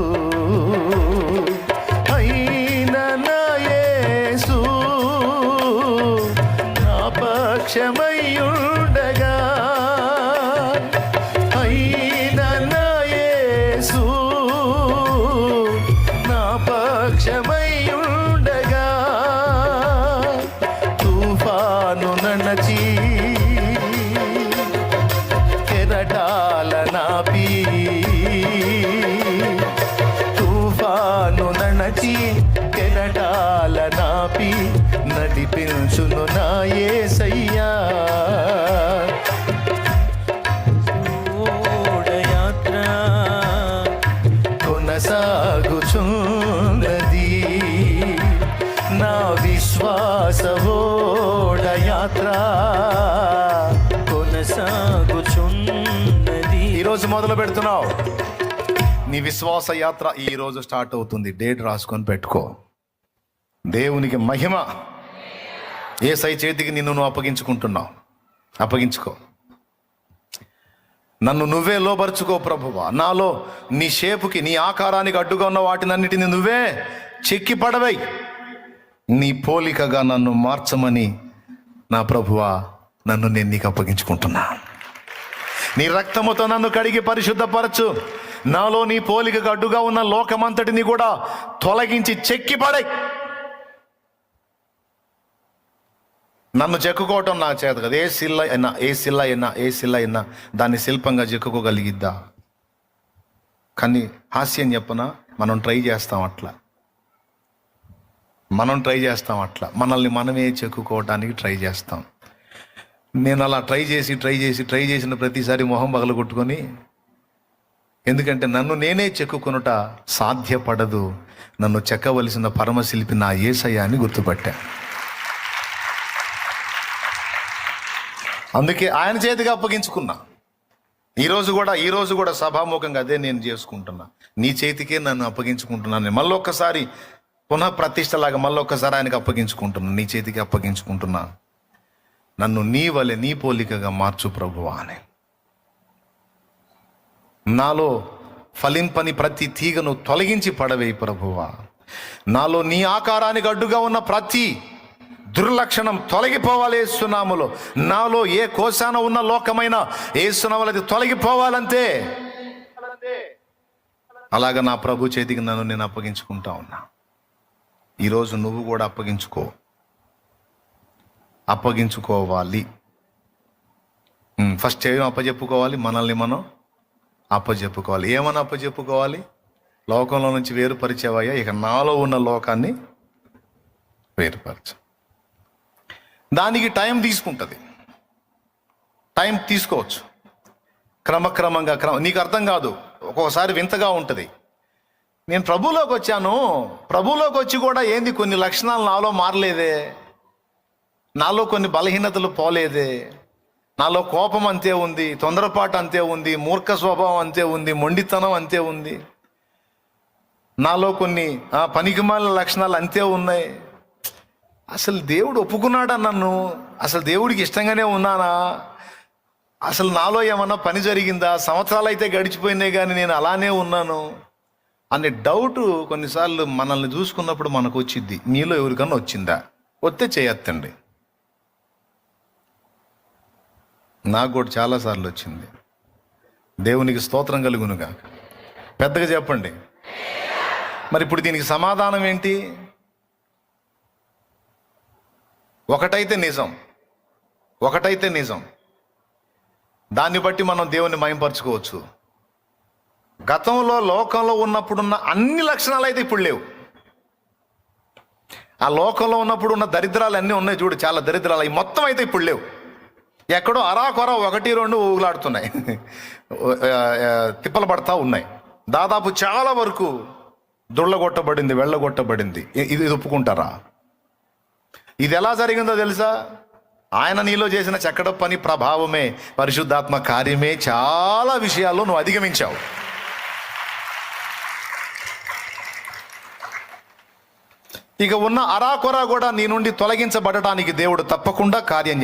అయినా నా యేసు నా పక్షమయ్యుండగా, అయినా నా యేసు నా పక్షమయ్యుండగా, తుఫాను నడచి కెరటాల నాపి, తుఫాను నడచి కెరటాల నాపి నడిపించును నా యేసయ్యా. ఓడయాత్ర కొనసాగుచున్నది నా విశ్వాస ఓడయాత్ర కొనసాగుచున్నది. ఈరోజు మొదలు పెడుతున్నావు నీ విశ్వాస యాత్ర. ఈ రోజు స్టార్ట్ అవుతుంది. డేట్ రాసుకొని పెట్టుకో. దేవునికి మహిమ. యేసయ్య చేతికి నిన్ను నువ్వు అప్పగించుకుంటున్నావు. అప్పగించుకో. నన్ను నువ్వే లోబరుచుకో ప్రభువా. నాలో నీ షేపుకి, నీ ఆకారానికి అడ్డుగా ఉన్న వాటినన్నిటిని నువ్వే చెక్కి పడవేయి. నీ పోలికగా నన్ను మార్చమని నా ప్రభువా, నన్ను నేను నీకు అప్పగించుకుంటున్నా. నీ రక్తముతో నన్ను కడిగి పరిశుద్ధపరచు. నాలో నీ పోలికగా అడ్డుగా ఉన్న లోకమంతటిని కూడా తొలగించి చెక్కి పడేయ్. నన్ను చెక్కుకోవటం నా చేత కదా. ఏ శిల్ల అయినా దాన్ని శిల్పంగా చెక్కుకోగలిగిద్దా? కానీ హాస్యం చెప్పనా, మనం ట్రై చేస్తాం అట్లా. మనల్ని మనమే చెక్కుకోవటానికి ట్రై చేస్తాం. నేను అలా ట్రై చేసిన ప్రతిసారి మొహం పగలగొట్టుకొని, ఎందుకంటే నన్ను నేనే చెక్కుకొనుట సాధ్యపడదు, నన్ను చెక్కవలసిన పరమశిల్పి నా యేసయ్య అని గుర్తుపట్టా. అందుకే ఆయన చేతికి అప్పగించుకున్నా. ఈరోజు కూడా సభాముఖంగా అదే నేను చేసుకుంటున్నా. నీ చేతికే నన్ను అప్పగించుకుంటున్నాను. మళ్ళొక్కసారి పునః ప్రతిష్టలాగా మళ్ళొక్కసారి ఆయనకు అప్పగించుకుంటున్నాను. నీ చేతికి అప్పగించుకుంటున్నా. నన్ను నీ వలె, నీ పోలికగా మార్చు ప్రభువా అని. నాలో ఫలింపని ప్రతి తీగను తొలగించి పడవేయి ప్రభువా. నాలో నీ ఆకారానికి అడ్డుగా ఉన్న ప్రతి దుర్లక్షణం తొలగిపోవాలి యేసునామములో. నాలో ఏ కోశాన ఉన్న లోకమైన యేసునామములో అది తొలగిపోవాలంతే. అలాగా నా ప్రభు చేతికి నన్ను నేను అప్పగించుకుంటా ఉన్నా. ఈరోజు నువ్వు కూడా అప్పగించుకోవాలి. ఫస్ట్ ఏం అప్పచెప్పుకోవాలి? మనల్ని మనం అప్పచెప్పుకోవాలి. ఏమని అప్పచెప్పుకోవాలి? లోకంలో నుంచి వేరుపరిచేవయ్యా, ఇక నాలో ఉన్న లోకాన్ని వేరుపరచు. దానికి టైం తీసుకుంటుంది. టైం తీసుకోవచ్చు. క్రమక్రమంగా నీకు అర్థం కాదు. ఒక్కొక్కసారి వింతగా ఉంటుంది. నేను ప్రభువులోకి వచ్చాను, ప్రభువులోకి వచ్చి కూడా ఏంది కొన్ని లక్షణాలు నాలో మారలేదే, నాలో కొన్ని బలహీనతలు పోలేదే, నాలో కోపం అంతే ఉంది, తొందరపాటు అంతే ఉంది, మూర్ఖ స్వభావం అంతే ఉంది, మొండితనం అంతే ఉంది, నాలో కొన్ని పనికిమాలిన లక్షణాలు అంతే ఉన్నాయి. అసలు దేవుడు ఒప్పుకున్నాడా నన్ను? అసలు దేవుడికి ఇష్టంగానే ఉన్నానా? అసలు నాలో ఏమన్నా పని జరిగిందా? సంవత్సరాలు అయితే గడిచిపోయినాయి కానీ నేను అలానే ఉన్నాను అనే డౌట్ కొన్నిసార్లు మనల్ని చూసుకున్నప్పుడు మనకు వచ్చిద్ది. మీలో ఎవరికన్నా వచ్చిందా? వస్తే చేయొద్దండి. నాకు కూడా చాలాసార్లు వచ్చింది. దేవునికి స్తోత్రం కలుగునుగా. పెద్దగా చెప్పండి. మరి ఇప్పుడు దీనికి సమాధానం ఏంటి? ఒకటైతే నిజం. దాన్ని బట్టి మనం దేవుని మహింపరచుకోవచ్చు. గతంలో లోకంలో ఉన్నప్పుడున్న అన్ని లక్షణాలు అయితే ఇప్పుడు లేవు. ఆ లోకంలో ఉన్నప్పుడు ఉన్న దరిద్రాలు అన్నీ ఉన్నాయి చూడు, చాలా దరిద్రాలు. అవి మొత్తం అయితే ఇప్పుడు లేవు. ఎక్కడో అరాకొర 1-2 ఊగులాడుతున్నాయి, తిప్పలు పడతా ఉన్నాయి. దాదాపు చాలా వరకు దుళ్ళగొట్టబడింది, వెళ్ళగొట్టబడింది. ఇది ఒప్పుకుంటారా? ఇది ఎలా జరిగిందో తెలుసా? ఆయన నీలో చేసిన చక్కడ పని ప్రభావమే, పరిశుద్ధాత్మ కార్యమే. చాలా విషయాల్లో నువ్వు అధిగమించావు. ఇక ఉన్న అరాకొర కూడా నీ నుండి తొలగించబడటానికి దేవుడు తప్పకుండా కార్యం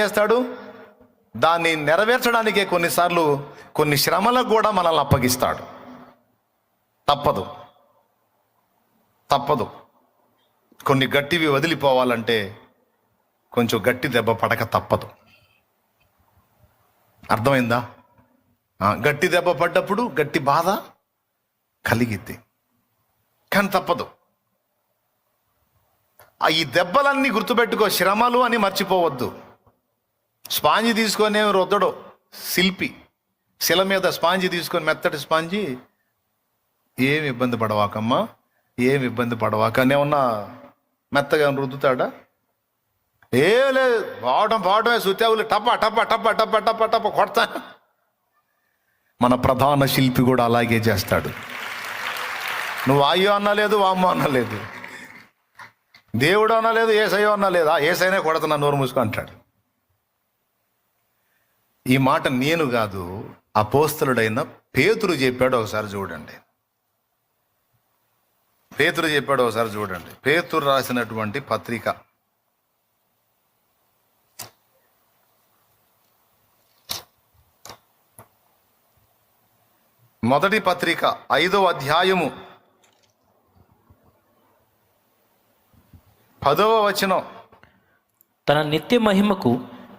చేస్తాడు. దాన్ని నెరవేర్చడానికే కొన్నిసార్లు కొన్ని శ్రమలకు కూడా మనల్ని అప్పగిస్తాడు. తప్పదు. కొన్ని గట్టివి వదిలిపోవాలంటే కొంచెం గట్టి దెబ్బ పడక తప్పదు. అర్థమైందా? గట్టి దెబ్బ పడ్డప్పుడు గట్టి బాధ కలిగిద్ది, కానీ తప్పదు. ఈ దెబ్బలన్నీ గుర్తుపెట్టుకో. శ్రమలు అని మర్చిపోవద్దు. స్పాంజి తీసుకొని రుద్దడు శిల్పి, శిల మీద స్పాంజి తీసుకొని, మెత్తటి స్పాంజి, ఏమి ఇబ్బంది పడవాకమ్మా, ఏమి ఇబ్బంది పడవాక అని ఏమన్నా మెత్తగా రుద్దుతాడా? ఏం లేదు, పాడటమే సుత్యావులు టప టప టప టప టప టప కొడతా. మన ప్రధాన శిల్పి కూడా అలాగే చేస్తాడు. నువ్వు అయ్యో అన్నలేదు, వామ్మో అన్నలేదు, దేవుడు అన్నలేదు, ఏసయ్యో అన్నలేదు. ఏసైనా కొడతా, నోరు మూసుకో అంటాడు. ఈ మాట నేను కాదు, అపోస్తలుడైన పేతురు చెప్పాడు. ఒకసారి చూడండి. పేతురు చెప్పాడు, ఒకసారి చూడండి. పేతురు రాసినటువంటి పత్రిక, మొదటి పత్రిక 5వ అధ్యాయము 10వ వచనం. తన నిత్య మహిమకు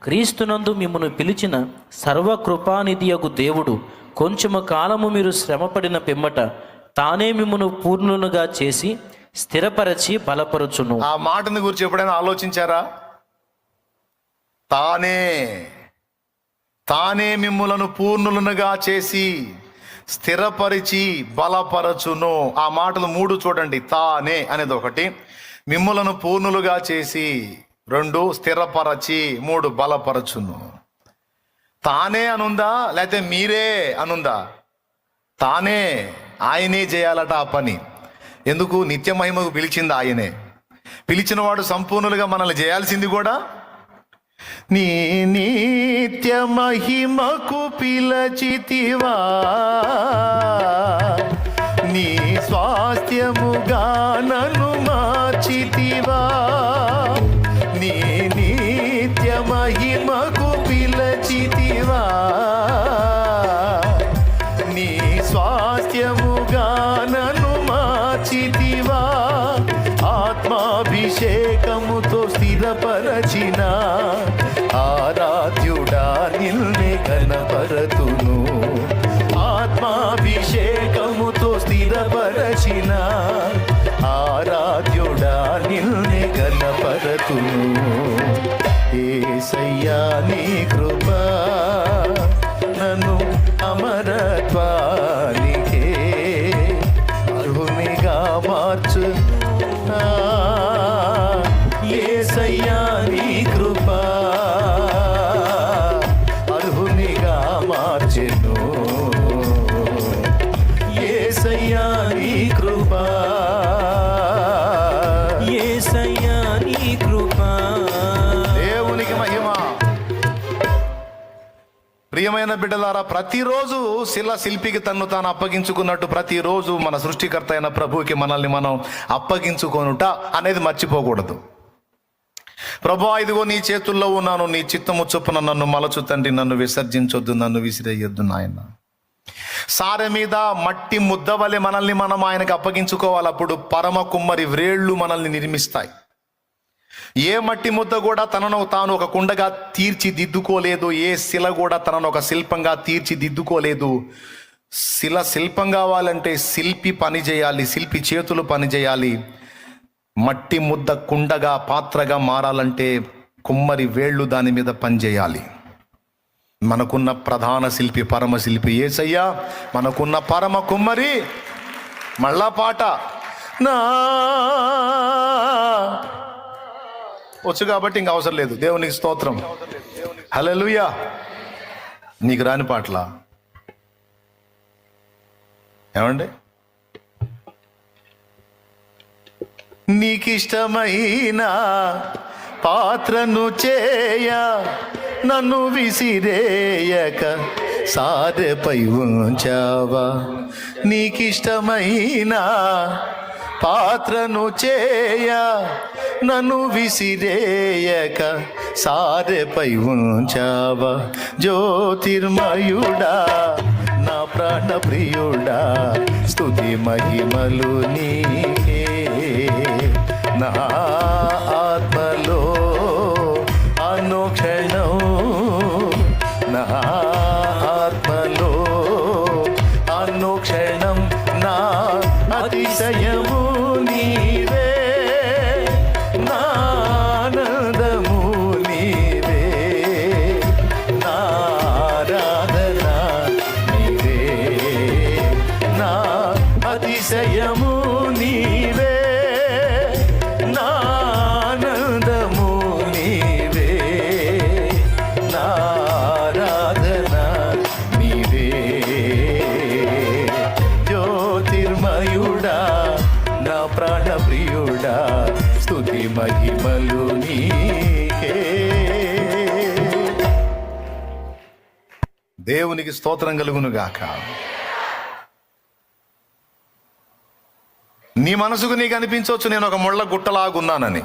క్రీస్తునందు మిమ్మను పిలిచిన సర్వకృపానిధియగు దేవుడు కొంచెము కాలము మీరు శ్రమపడిన పిమ్మట తానే మిమ్మను పూర్ణులుగా చేసి స్థిరపరచి బలపరచును. ఆ మాటని గురించి ఎప్పుడైనా ఆలోచించారా? తానే మిమ్ములను పూర్ణులుగా చేసి స్థిరపరిచి బలపరచును. ఆ మాటలు 3 చూడండి. తానే అనేది ఒకటి, మిమ్ములను పూర్ణులుగా చేసి 2 స్థిరపరచి 3 బలపరచును. తానే అనుందా లేకపోతే మీరే అనుందా? తానే, ఆయనే చేయాలట ఆ పని. ఎందుకు? నిత్య మహిమకు పిలిచింది ఆయనే. పిలిచిన వాడు సంపూర్ణులుగా మనల్ని చేయాల్సింది కూడా. నీ నిత్య మహిమకు పిలచితివా, నీ స్వాస్థ్యముగా నన్ను మార్చితివా. నీ నిత్య మహిమకు పిలచితివా, నీ స్వాస్థ్యముగా నన్ను మార్చితివా. ఆత్మాభిషేకముతో స్థిరపరచిన ఆరాధ్యుడా నిన్నే కనపరతును. ఆత్మాభిషేకముతో స్థిరపరచిన ఆరాధ్యుడా నిన్నే కనపరతును. యేసయ్యా నీ కృపా నన్ను అమరత్వానికే అర్హునిగా మార్చు. యేసయ్యా నీ కృపా అర్హునిగా మార్చెను. యేసయ్యా నీ కృపా, యేసయ్యా నీ కృపా. దేవునికి మహిమ. ప్రియమైన బిడ్డలారా, ప్రతిరోజు శిల్పికి తన్ను తాను అప్పగించుకున్నట్టు ప్రతిరోజు మన సృష్టికర్త అయిన ప్రభువుకి మనల్ని మనం అప్పగించుకొనుట అనేది మర్చిపోకూడదు. ప్రభువా, ఇదిగో నీ చేతుల్లో ఉన్నాను, నీ చిత్తము చొప్పున నన్ను మలచు తండ్రి, నన్ను విసర్జించొద్దు, నన్ను విసిరేయొద్దు నాయన. సారె మీద మట్టి ముద్ద వలె మనల్ని మనం ఆయనకు అప్పగించుకోవాలి. అప్పుడు పరమ కుమ్మరి వ్రేళ్లు మనల్ని నిర్మిస్తాయి. ఏ మట్టి ముద్ద కూడా తనను తాను ఒక కుండగా తీర్చిదిద్దుకోలేదు. ఏ శిల కూడా తనను ఒక శిల్పంగా తీర్చిదిద్దుకోలేదు. శిల్పం కావాలంటే శిల్పి పని చేయాలి, శిల్పి చేతులు పని చేయాలి. మట్టి ముద్ద కుండగా పాత్రగా మారాలంటే కుమ్మరి వేళ్ళు దాని మీద పనిచేయాలి. మనకున్న ప్రధాన శిల్పి పరమ శిల్పి యేసయ్యా, మనకున్న పరమ కుమ్మరి. మళ్ళా పాట నా వచ్చు కాబట్టి ఇంక అవసరం లేదు. దేవునికి స్తోత్రం, హల్లెలూయా. నీకు రాని పాటలా ఏమండి? నీకిష్టమైన పాత్రను చేయ నన్ను విసిరేయక సారెపై ఉంచావా. నీకిష్టమైన పాత్రను చేయ నన్ను విసిరేయక సారెపై ఉంచావా. జ్యోతిర్మయుడా నా ప్రాణ ప్రియుడా, స్తుతి మహిమలు నీకే. నా ఆత్మలో అనుక్షణం, నా ఆత్మలో అనుక్షణం నా అతిశయము నీవే, నా ఆనందము నీవే, నా ఆరాధన నీవే, నా అతిశయము నీవే, నా ఆనందము నీవే, నా ఆరాధన నీవే. జ్యోతిర్మయుడా నా ప్రాణ ప్రియుడా, స్తుతి మహిమలు నీకే. దేవునికి స్తోత్రం కలుగును గాక. నీ మనసుకు నీకు అనిపించవచ్చు నేను ఒక ముళ్ళ గుట్టలాగున్నానని.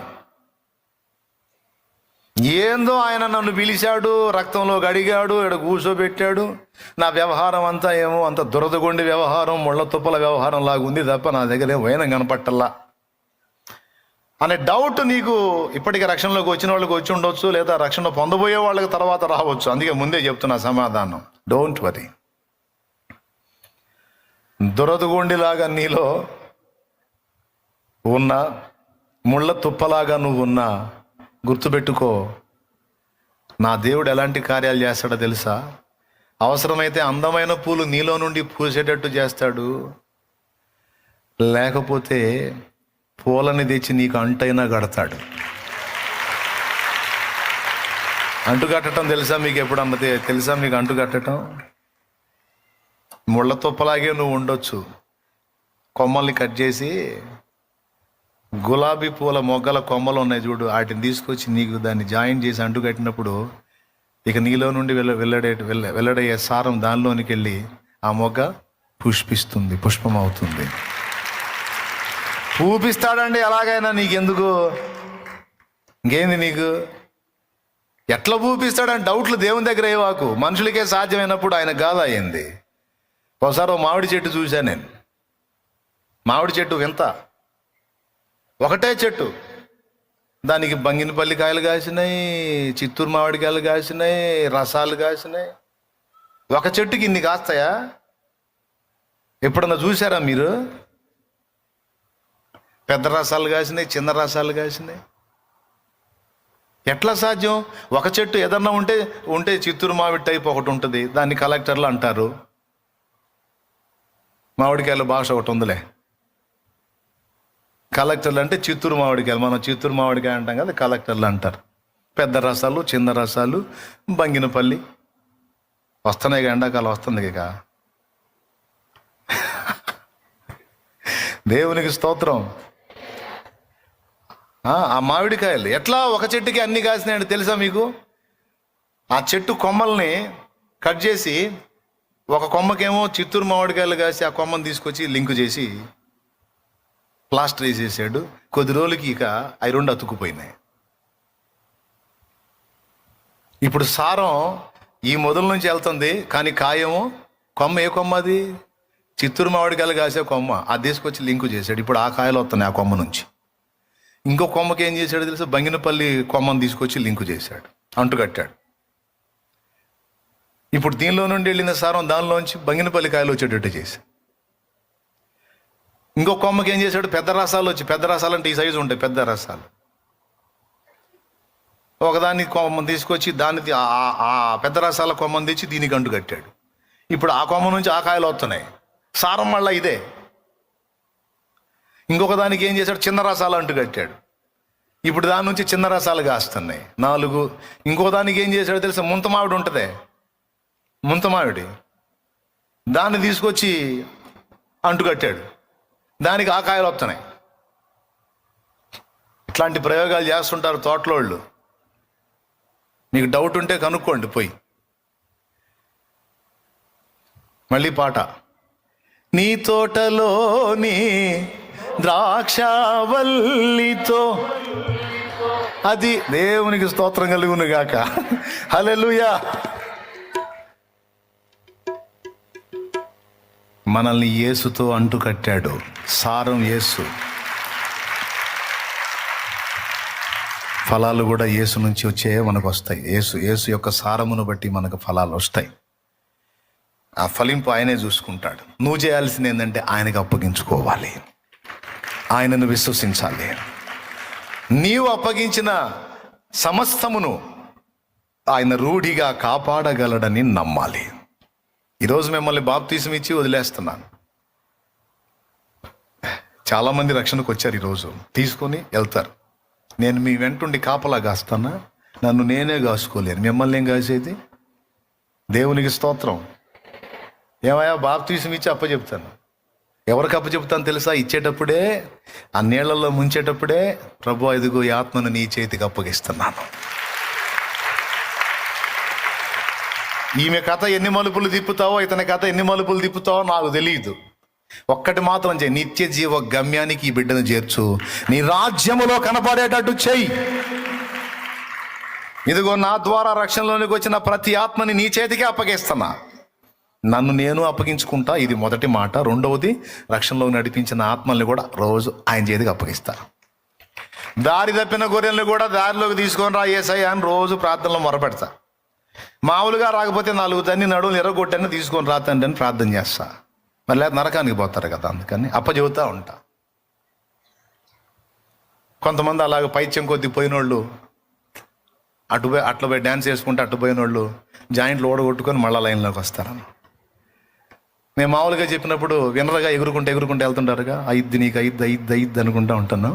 ఏందో ఆయన నన్ను పిలిచాడు, రక్తంలో గడిగాడు, ఇక్కడ కూర్చోబెట్టాడు, నా వ్యవహారం అంతా ఏమో అంత దురదగొండి వ్యవహారం, ముళ్ళ తుప్పల వ్యవహారం లాగా ఉంది తప్ప నా దగ్గర ఏం వైనం కనపట్టల్లా అనే డౌట్ నీకు ఇప్పటికీ రక్షణలోకి వచ్చిన వాళ్ళకి వచ్చి ఉండొచ్చు, లేదా రక్షణ పొందబోయే వాళ్ళకి తర్వాత రావచ్చు. అందుకే ముందే చెప్తున్నా సమాధానం, డోంట్ వరీ. దురదగొండిలాగా నీలో ఉన్న, ముళ్ళ తుప్పలాగా నువ్వు ఉన్నా, గుర్తుపెట్టుకో, నా దేవుడు ఎలాంటి కార్యాలు చేస్తాడో తెలుసా? అవసరమైతే అందమైన పూలు నీలో నుండి పూసేటట్టు చేస్తాడు, లేకపోతే పూలని తెచ్చి నీకు అంటైనా కడతాడు. అంటు కట్టడం తెలుసా మీకు? ఎప్పుడన్నా తెలుసా మీకు అంటు కట్టడం? ముళ్ళ తుప్పలాగే నువ్వు ఉండొచ్చు, కొమ్మల్ని కట్ చేసి గులాబీ పూల మొగ్గల కొమ్మలు ఉన్నాయి చూడు, వాటిని తీసుకొచ్చి నీకు దాన్ని జాయిన్ చేసి అంటు కట్టినప్పుడు ఇక నీలో నుండి వెల్లడయ్యే సారం దానిలోనికి వెళ్ళి ఆ మొగ్గ పుష్పిస్తుంది, పుష్పం అవుతుంది. పూపిస్తాడండి ఎలాగైనా, నీకెందుకు? ఇంకేంది నీకు? ఎట్లా పూపిస్తాడని డౌట్లు దేవుని దగ్గర ఏవాకు. మనుషులకే సాధ్యమైనప్పుడు ఆయన కాదు అయింది. ఒకసారి మామిడి చెట్టు చూశాను నేను. మామిడి చెట్టు వింత, ఒకటే చెట్టు, దానికి బంగినపల్లి కాయలు కాసినాయి, చిత్తూరు మామిడికాయలు కాసినాయి, రసాలు కాసినాయి. ఒక చెట్టుకి ఇన్ని కాస్తాయా? ఎప్పుడన్నా చూసారా మీరు? పెద్ద రసాలు కాసినాయి, చిన్న రసాలు కాసినాయి. ఎట్లా సాధ్యం? ఒక చెట్టు ఏదన్నా ఉంటే చిత్తూరు మామిడి టైప్ ఒకటి ఉంటుంది, దాన్ని కలెక్టర్లు అంటారు. మామిడికాయల భాష ఒకటి ఉందిలే, కలెక్టర్లు అంటే చిత్తూరు మామిడికాయలు. మనం చిత్తూరు మామిడికాయ అంటాం కదా, కలెక్టర్లు అంటారు. పెద్ద రసాలు, చిన్న రసాలు, బంగినపల్లి వస్తున్నాయి. ఎండాకాలం వస్తుంది ఇక. దేవునికి స్తోత్రం. ఆ మామిడికాయలు ఎట్లా ఒక చెట్టుకి అన్ని కాసినాయంటే తెలుసా మీకు? ఆ చెట్టు కొమ్మల్ని కట్ చేసి ఒక కొమ్మకేమో చిత్తూరు మామిడికాయలు కాసి ఆ కొమ్మని తీసుకొచ్చి లింకు చేసి ప్లాస్టర్ వేసేసాడు. కొద్ది రోజులకి ఇక అవి రెండు అతుక్కుపోయినాయి. ఇప్పుడు సారం ఈ మొదల నుంచి వెళ్తుంది, కానీ కాయము కొమ్మ. ఏ కొమ్మ అది? చిత్తూరు మామిడికాయలు కాసే కొమ్మ. అది తీసుకొచ్చి లింకు చేశాడు. ఇప్పుడు ఆ కాయలు వస్తున్నాయి ఆ కొమ్మ నుంచి. ఇంకో కొమ్మకి ఏం చేశాడు తెలుసా? బంగినపల్లి కొమ్మను తీసుకొచ్చి లింకు చేశాడు, అంటుకట్టాడు. ఇప్పుడు దీనిలో నుండి వెళ్ళిన సారం దానిలోంచి బంగినపల్లి కాయలు వచ్చేటట్టు చేసి, ఇంకో కొమ్మకి ఏం చేశాడు? పెద్ద రసాలు వచ్చి, పెద్ద రసాలు అంటే ఈ సైజు ఉంటాయి పెద్ద రసాలు, ఒకదాన్ని కొమ్మను తీసుకొచ్చి దాన్ని ఆ పెద్ద రసాల కొమ్మను తెచ్చి దీనికి అంటు కట్టాడు. ఇప్పుడు ఆ కొమ్మ నుంచి ఆ కాయలు వస్తున్నాయి. సారం మళ్ళీ ఇదే. ఇంకొక దానికి ఏం చేశాడు? చిన్న రసాలు అంటు కట్టాడు. ఇప్పుడు దాని నుంచి చిన్న రసాలు కాస్తున్నాయి 4. ఇంకో దానికి ఏం చేశాడు తెలుసా? ముంత మామిడి ఉంటుంది, ముంత మామిడి, దాన్ని తీసుకొచ్చి అంటు కట్టాడు. దానికి ఆ కాయలు వస్తున్నాయి. ఇట్లాంటి ప్రయోగాలు చేస్తుంటారు తోటలోళ్ళు. మీకు డౌట్ ఉంటే కనుక్కోండి పోయి. మళ్ళీ పాట. నీ తోటలోని ద్రాక్షవల్లితో, అది దేవునికి స్తోత్రం కలుగును గాక. హల్లెలూయా. మనల్ని యేసుతో అంటు కట్టాడు. సారం యేసు, ఫలాలు కూడా యేసు నుంచి వచ్చే మనకు వస్తాయి. యేసు యొక్క సారమును బట్టి మనకు ఫలాలు వస్తాయి. ఆ ఫలింపు ఆయనే చూసుకుంటాడు. నువ్వు చేయాల్సింది ఏంటంటే ఆయనకు అప్పగించుకోవాలి, ఆయనను విశ్వసించాలి. నీవు అప్పగించిన సమస్తమును ఆయన రూఢిగా కాపాడగలడని నమ్మాలి. ఈరోజు మిమ్మల్ని బాప్తీసం ఇచ్చి వదిలేస్తున్నాను. చాలామంది రక్షణకు వచ్చారు, ఈరోజు తీసుకొని వెళ్తారు. నేను మీ వెంటుండి కాపలా కాస్తానా? నన్ను నేనే కాసుకోలేను, మిమ్మల్ని ఏం కాసేది? దేవునికి స్తోత్రం. ఏమయ్యా బాప్తీసం ఇచ్చి అప్పచెప్తాను. ఎవరికి అప్పచెప్తాను తెలుసా? ఇచ్చేటప్పుడే, ఆ నీళ్లలో ముంచేటప్పుడే, ప్రభు ఇదిగో ఈ ఆత్మను నీ చేతికి అప్పగిస్తున్నాను. ఈమె కథ ఎన్ని మలుపులు తిప్పుతావో, ఇతని కథ ఎన్ని మలుపులు తిప్పుతావో నాకు తెలియదు. ఒక్కటి మాత్రం చేయి, నిత్య జీవ గమ్యానికి ఈ బిడ్డను చేర్చు, నీ రాజ్యములో కనపడేటట్టు చెయ్యి. ఇదిగో నా ద్వారా రక్షణలోనికి వచ్చిన ప్రతి ఆత్మని నీ చేతికే అప్పగిస్తున్నా, నన్ను నేను అప్పగించుకుంటా. ఇది మొదటి మాట. రెండవది, రక్షణలో నడిపించిన ఆత్మల్ని కూడా రోజు ఆయన చేతికి అప్పగిస్తా. దారి తప్పిన గొర్రెల్ని కూడా దారిలోకి తీసుకొని రా యేసయ్య అని రోజు ప్రార్థనలో మొరపెడతా. మామూలుగా రాకపోతే 4 తన్ని నడువులు ఎర్రగొట్టని తీసుకొని రా తండ్రి అని ప్రార్థన చేస్తా. మరి లేదా నరకానికి పోతారు కదా, అందుకని అప్పచెబుతూ ఉంటా. కొంతమంది అలాగ పైత్యం కొద్ది పోయినోళ్ళు అట్లా పోయి డ్యాన్స్ వేసుకుంటే అటు పోయినోళ్ళు జాయింట్లు ఓడగొట్టుకొని మళ్ళీ లైన్లోకి వస్తారని నేను మామూలుగా చెప్పినప్పుడు వినరగా ఎగురుకుంటే వెళ్తుంటారుగా, అయిద్ది నీకు అయిద్ది అనుకుంటా ఉంటాను.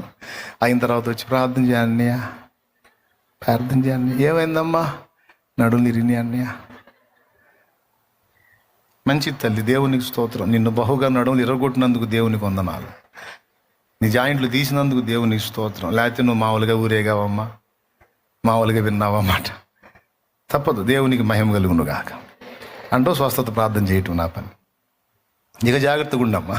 అయిన తర్వాత వచ్చి ప్రార్థన చేయండి ఏమైందమ్మా, నడులు ఇరిని అన్నయ్య. మంచిది తల్లి, దేవునికి స్తోత్రం. నిన్ను బహుగా నడుములు ఇరగొట్టినందుకు దేవునికి వందనాలు, నీ జాయింట్లు తీసినందుకు దేవునికి స్తోత్రం. లేకపోతే నువ్వు మామూలుగా ఊరేగావమ్మా, మామూలుగా విన్నావన్నమాట. తప్పదు, దేవునికి మహిమ కలుగును గాక అంటూ స్వస్థత ప్రార్థన చేయటం నా పని. ఇక జాగ్రత్తగా ఉండమ్మా,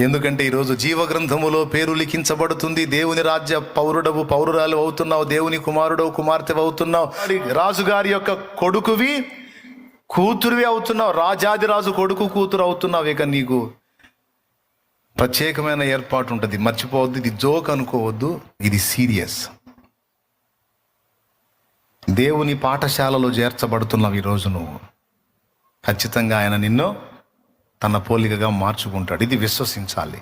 ఎందుకంటే ఈరోజు జీవగ్రంథములో పేరు లిఖించబడుతుంది. దేవుని రాజ్య పౌరుడవు, పౌరురాలు అవుతున్నావు, దేవుని కుమారుడవు, కుమార్తె అవుతున్నావు, రాజుగారి యొక్క కొడుకువి, కూతురువి అవుతున్నావు, రాజాది రాజు కొడుకు కూతురు అవుతున్నావు. ఇక నీకు ప్రత్యేకమైన ఏర్పాటు ఉంటుంది. మర్చిపోవద్దు, ఇది జోక్ అనుకోవద్దు, ఇది సీరియస్. దేవుని పాఠశాలలో చేర్చబడుతున్నావు ఈరోజు నువ్వు. ఖచ్చితంగా ఆయన నిన్ను తన పోలికగా మార్చుకుంటాడు. ఇది విశ్వసించాలి.